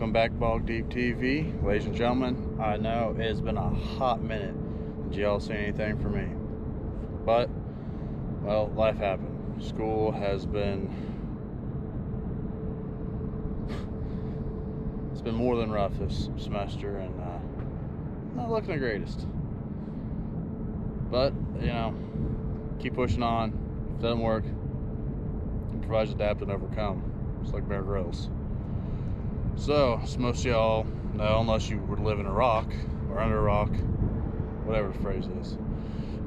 Welcome back, Bogdeeptv. Ladies and gentlemen, I know it's been a hot minute. Did y'all see anything from me? But, well, life happened. School has been... it's been more than rough this semester, and not looking the greatest. But, you know, keep pushing on. If it doesn't work, improvise, adapt, and overcome. It's like Bear Grylls. So, as most of y'all know, unless you would live in a rock or under a rock, whatever the phrase is,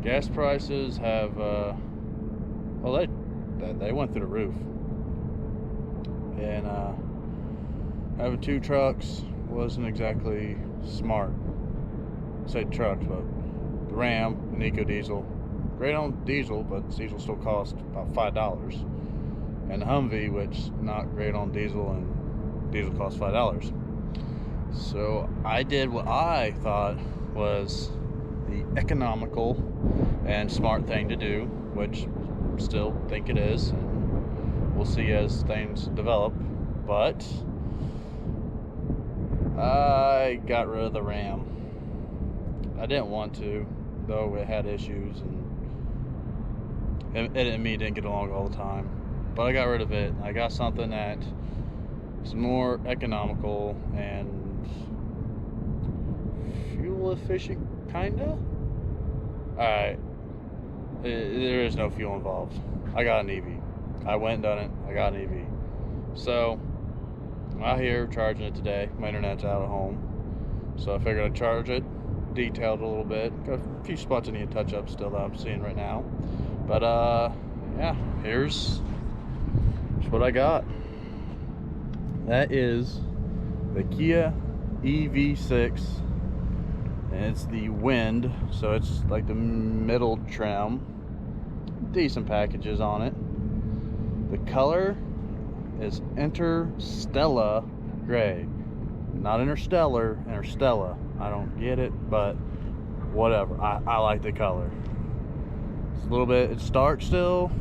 gas prices have, well, they went through the roof. And having two trucks wasn't exactly smart. I say trucks, but the Ram, an Eco Diesel, great on diesel, but diesel still costs about $5. And the Humvee, which not great on diesel, and diesel costs $5. So I did what I thought was the economical and smart thing to do, which still think it is, and we'll see as things develop. But I got rid of the Ram. I didn't want to, though it had issues, and it and me didn't get along all the time. But I got rid of it. I got something that is more economical and fuel efficient, kinda. Alright, there is no fuel involved. I got an EV. I went and done it. I got an EV. So I'm out here charging it today. My internet's out at home, so I figured I'd charge it, detailed a little bit. Got a few spots I need to touch up still that I'm seeing right now. But yeah, here's what I got. That is the Kia EV6, and it's the Wind, so it's like the middle trim. Decent packages on it. The color is Interstellar Gray, not Interstellar, Interstellar. I don't get it, but whatever. I like the color. It's a little bit, it's dark still,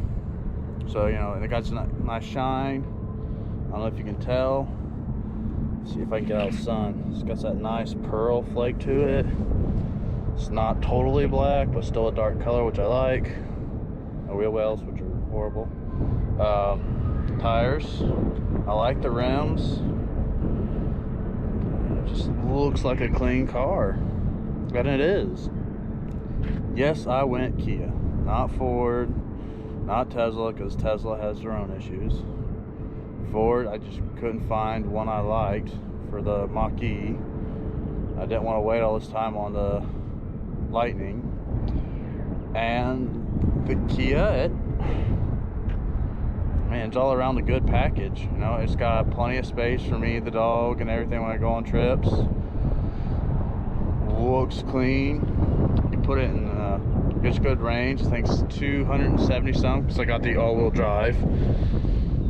so you know, and it got some nice shine. I don't know if you can tell. Let's see if I can get out the sun. It's got that nice pearl flake to it. It's not totally black, but still a dark color, which I like. No wheel wells, which are horrible. Tires, I like the rims. It just looks like a clean car, and it is. Yes, I went Kia, not Ford, not Tesla, because Tesla has their own issues. Ford, I just couldn't find one I liked for the Mach-E. I didn't want to wait all this time on the Lightning. And the Kia, man, it's all around a good package. You know, it's got plenty of space for me, the dog, and everything when I go on trips. Looks clean. You put it in it's good range. I think it's 270 something, because I got the all-wheel drive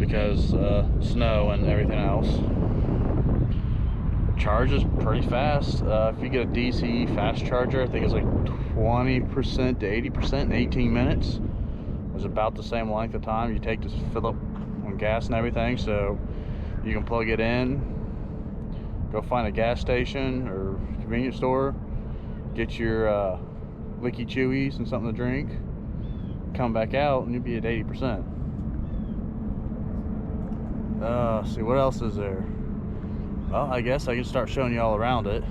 because snow and everything else. Charges pretty fast. If you get a DC fast charger, I think it's like 20% to 80% in 18 minutes. It's about the same length of time you take to fill up on gas and everything, so you can plug it in, go find a gas station or convenience store, get your licky chewies and something to drink, come back out, and you'll be at 80%. See, what else is there? Well, I guess I can start showing you all around it.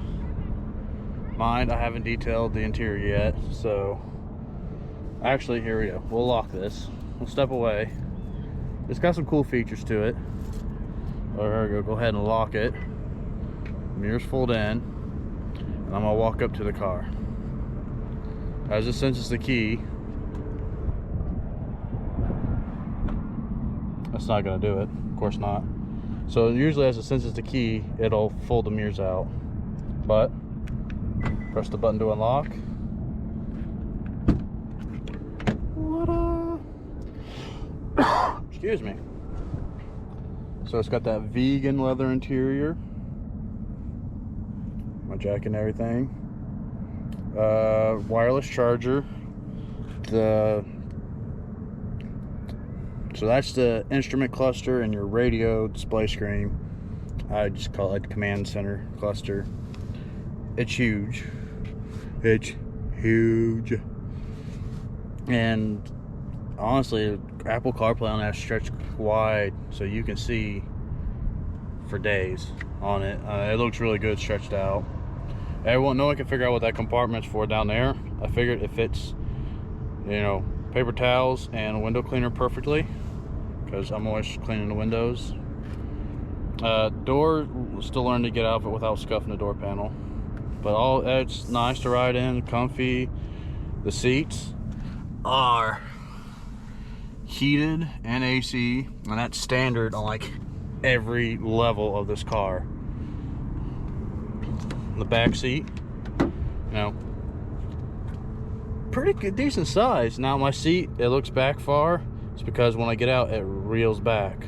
Mind, I haven't detailed the interior yet, so actually, here we go. We'll lock this. We'll step away. It's got some cool features to it. There we go. Go ahead and lock it. Mirrors fold in, and I'm gonna walk up to the car. As it senses the key, that's not gonna do it. Of course not. So usually, as it senses the key, it'll fold the mirrors out. But press the button to unlock. Excuse me. So it's got that vegan leather interior, my jacket and everything. Wireless charger. So that's the instrument cluster and your radio display screen. I just call it command center cluster. It's huge. It's huge. And honestly, Apple CarPlay on that stretched wide so you can see for days on it. It looks really good stretched out. No one can figure out what that compartment's for down there. I figured it fits, you know, paper towels and a window cleaner perfectly, because I'm always cleaning the windows. Door, still learning to get out of it without scuffing the door panel. But it's nice to ride in, comfy. The seats are heated and AC, and that's standard on like every level of this car. The back seat, you know, pretty good, decent size. Now my seat, it looks back far. It's because when I get out, it reels back.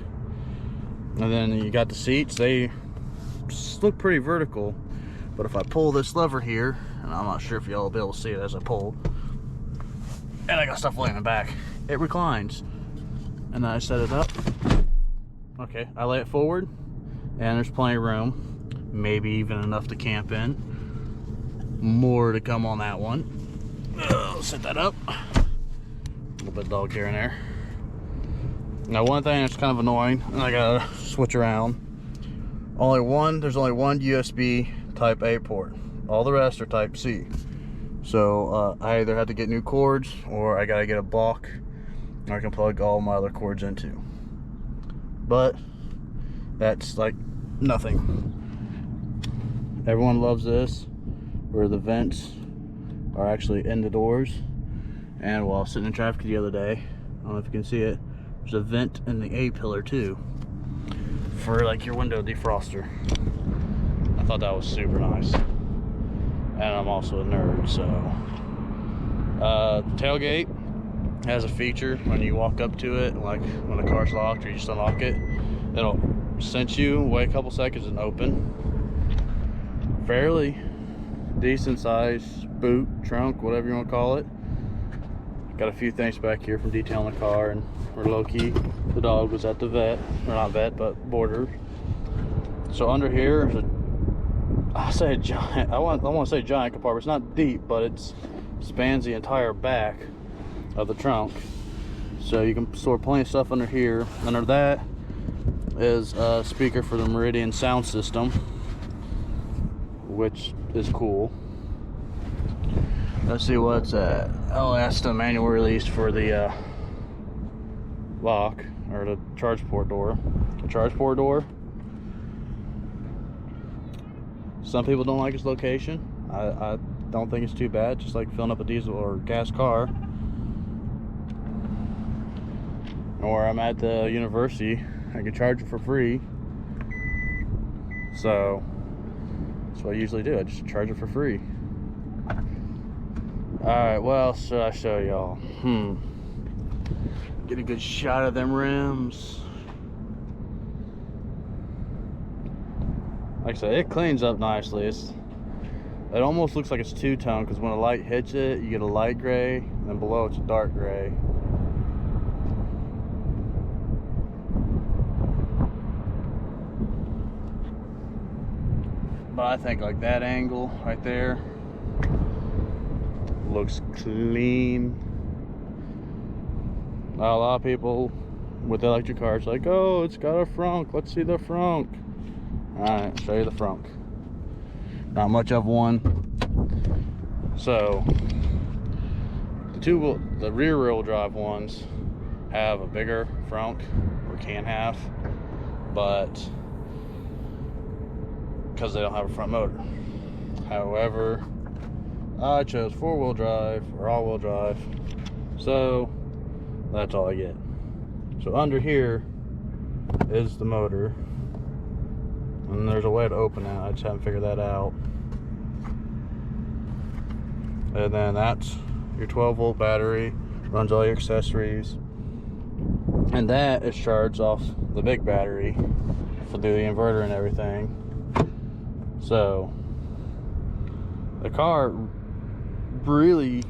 And then you got the seats, they look pretty vertical. But if I pull this lever here, and I'm not sure if y'all will be able to see it as I pull, and I got stuff laying in the back, it reclines. And then I set it up. Okay, I lay it forward, and there's plenty of room. Maybe even enough to camp in. More to come on that one. Set that up. A little bit of dog hair in there. Now, one thing that's kind of annoying, and I gotta switch around. There's only one USB Type A port. All the rest are Type C. So I either had to get new cords, or I gotta get a block I can plug all my other cords into. But that's like nothing. Everyone loves this, where the vents are actually in the doors. And while sitting in traffic the other day, I don't know if you can see it, there's a vent in the A-pillar too, for like your window defroster. I thought that was super nice. And I'm also a nerd, so. Tailgate has a feature when you walk up to it, like when the car's locked or you just unlock it, it'll sense you, wait a couple seconds and open. Fairly decent size boot, trunk, whatever you want to call it. Got a few things back here from detailing the car, and we're low-key. The dog was at the vet, or not vet, but border. So under here, I say a giant. I want to say giant compartment. It's not deep, but it spans the entire back of the trunk. So you can store plenty of stuff under here. Under that is a speaker for the Meridian sound system, which is cool. Let's see what's at. Oh, that's the manual release for the lock, or the charge port door. The charge port door, some people don't like its location. I don't think it's too bad, just like filling up a diesel or gas car. Or I'm at the university, I can charge it for free. So that's what I usually do, I just charge it for free. Alright, what else should I show y'all? Get a good shot of them rims. Like I said, it cleans up nicely. It almost looks like it's two-tone, because when the light hits it, you get a light gray, and below it's a dark gray. But I think like that angle right there looks clean. Now, a lot of people with electric cars like, oh, it's got a frunk, let's see the frunk. Alright, show you the frunk. Not much of one. So the rear wheel drive ones have a bigger frunk, or can have, but because they don't have a front motor. However, I chose four-wheel drive or all-wheel drive, so that's all I get. So under here is the motor, and there's a way to open it. I just haven't figured that out. And then that's your 12-volt battery, runs all your accessories, and that is charged off the big battery to do the inverter and everything. So the car really,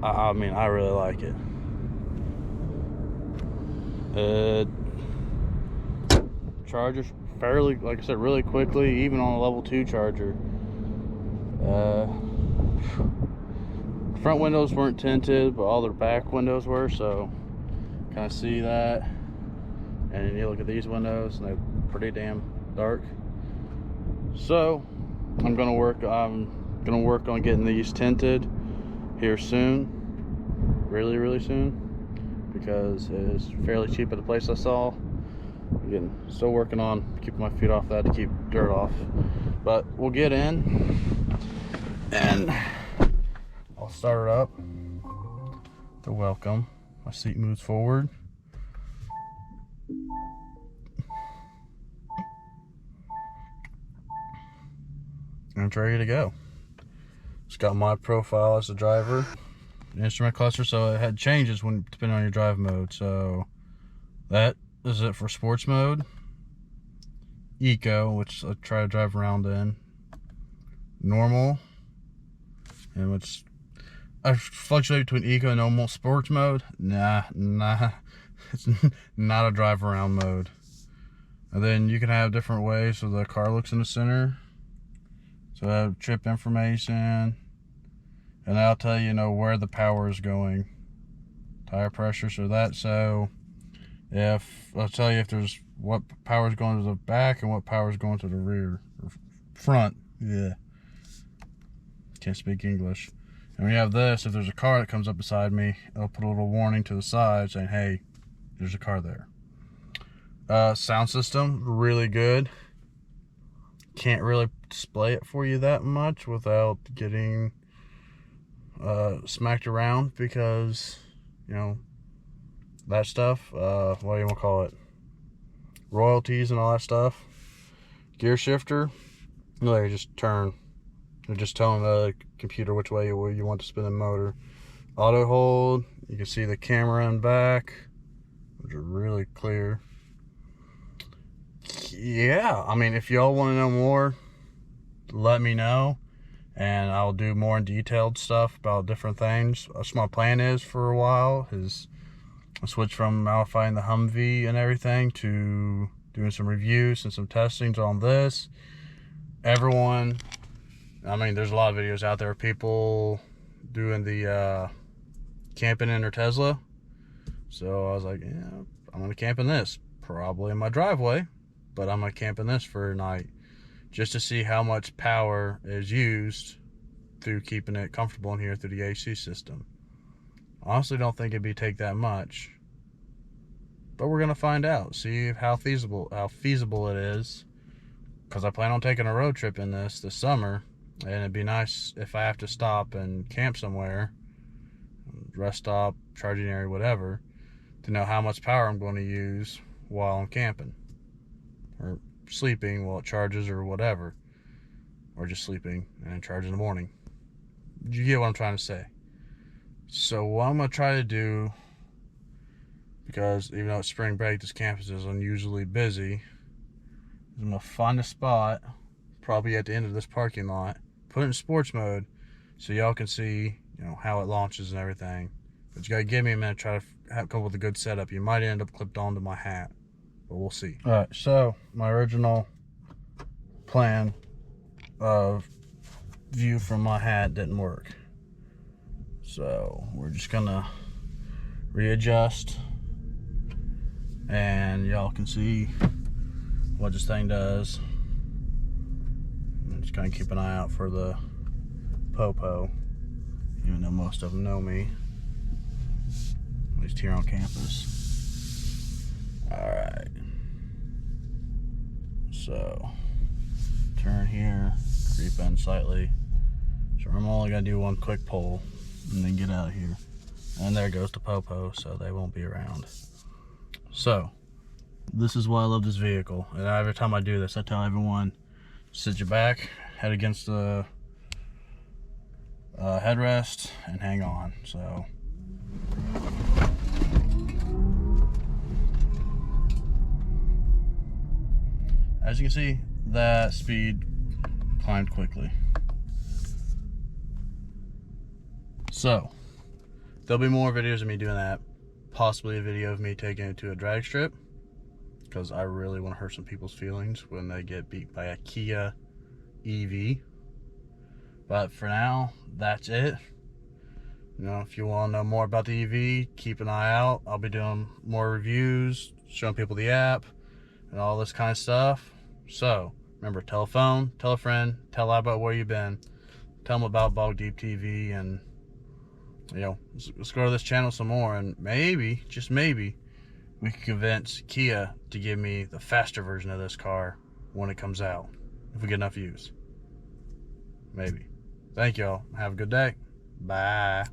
I mean, I really like it. charges fairly, like I said, really quickly, even on a level 2 charger. Front windows weren't tinted, but all the back windows were, so kind of see that. And then you look at these windows and they're pretty damn dark. So I'm gonna work on getting these tinted here soon, really soon, because it's fairly cheap at the place I saw. Again, still working on keeping my feet off that to keep dirt off, but we'll get in and I'll start it up to welcome. My seat moves forward. And it's ready to go. It's got my profile as the driver, instrument cluster, so it had changes when depending on your drive mode. So that is it for sports mode, eco, which I try to drive around in, normal, and which I fluctuate between eco and normal. Sports mode, nah, it's not a drive around mode. And then you can have different ways so the car looks in the center. So I have trip information, and I'll tell you, where the power is going, tire pressure, so if I'll tell you if there's what power is going to the back and what power is going to the rear or front. Yeah, can't speak English. And we have this. If there's a car that comes up beside me, it'll put a little warning to the side saying, "Hey, there's a car there." Sound system, really good. Can't really display it for you that much without getting smacked around, because that stuff, what do you want to call it, royalties and all that stuff. Gear shifter, you just turn, you're just telling the computer which way you want to spin the motor. Auto hold, you can see the camera in back, which are really clear. Yeah, I mean, if y'all want to know more, let me know, and I'll do more detailed stuff about different things. That's my plan is for a while, is I switch from modifying the Humvee and everything to doing some reviews and some testings on this. Everyone, I mean, there's a lot of videos out there of people doing the camping in their Tesla. So I was like, yeah, I'm gonna camp in this, probably in my driveway, but I'm gonna camp in this for a night just to see how much power is used through keeping it comfortable in here through the AC system. Honestly, don't think it'd take that much, but we're gonna find out, see how feasible it is, because I plan on taking a road trip in this summer, and it'd be nice if I have to stop and camp somewhere, rest stop, charging area, whatever, to know how much power I'm going to use while I'm camping or sleeping while it charges or whatever, or just sleeping and then charge in the morning. You get what I'm trying to say? So what I'm going to try to do, because even though it's spring break, this campus is unusually busy, I'm going to find a spot, probably at the end of this parking lot, put it in sports mode so y'all can see, how it launches and everything. But you got to give me a minute to try to come up with a good setup. You might end up clipped onto my hat, but we'll see. All right, so my original plan of view from my hat didn't work. So we're just gonna readjust, and y'all can see what this thing does. I'm just gonna keep an eye out for the popo, even though most of them know me, at least here on campus. All right, so turn here, creep in slightly. So I'm only gonna do one quick pull and then get out of here. And there goes the popo, so they won't be around. So this is why I love this vehicle, and every time I do this, I tell everyone, sit your back, head against the headrest, and hang on. So as you can see, that speed climbed quickly. So there'll be more videos of me doing that, possibly a video of me taking it to a drag strip, because I really want to hurt some people's feelings when they get beat by a Kia EV. But for now, that's it. You know, if you want to know more about the EV, keep an eye out. I'll be doing more reviews, showing people the app, and all this kind of stuff. So, remember, tell a phone, tell a friend, tell out about where you've been, tell them about Bogdeeptv, and, you know, let's go to this channel some more, and maybe, just maybe, we can convince Kia to give me the faster version of this car when it comes out, if we get enough views. Maybe. Thank y'all. Have a good day. Bye.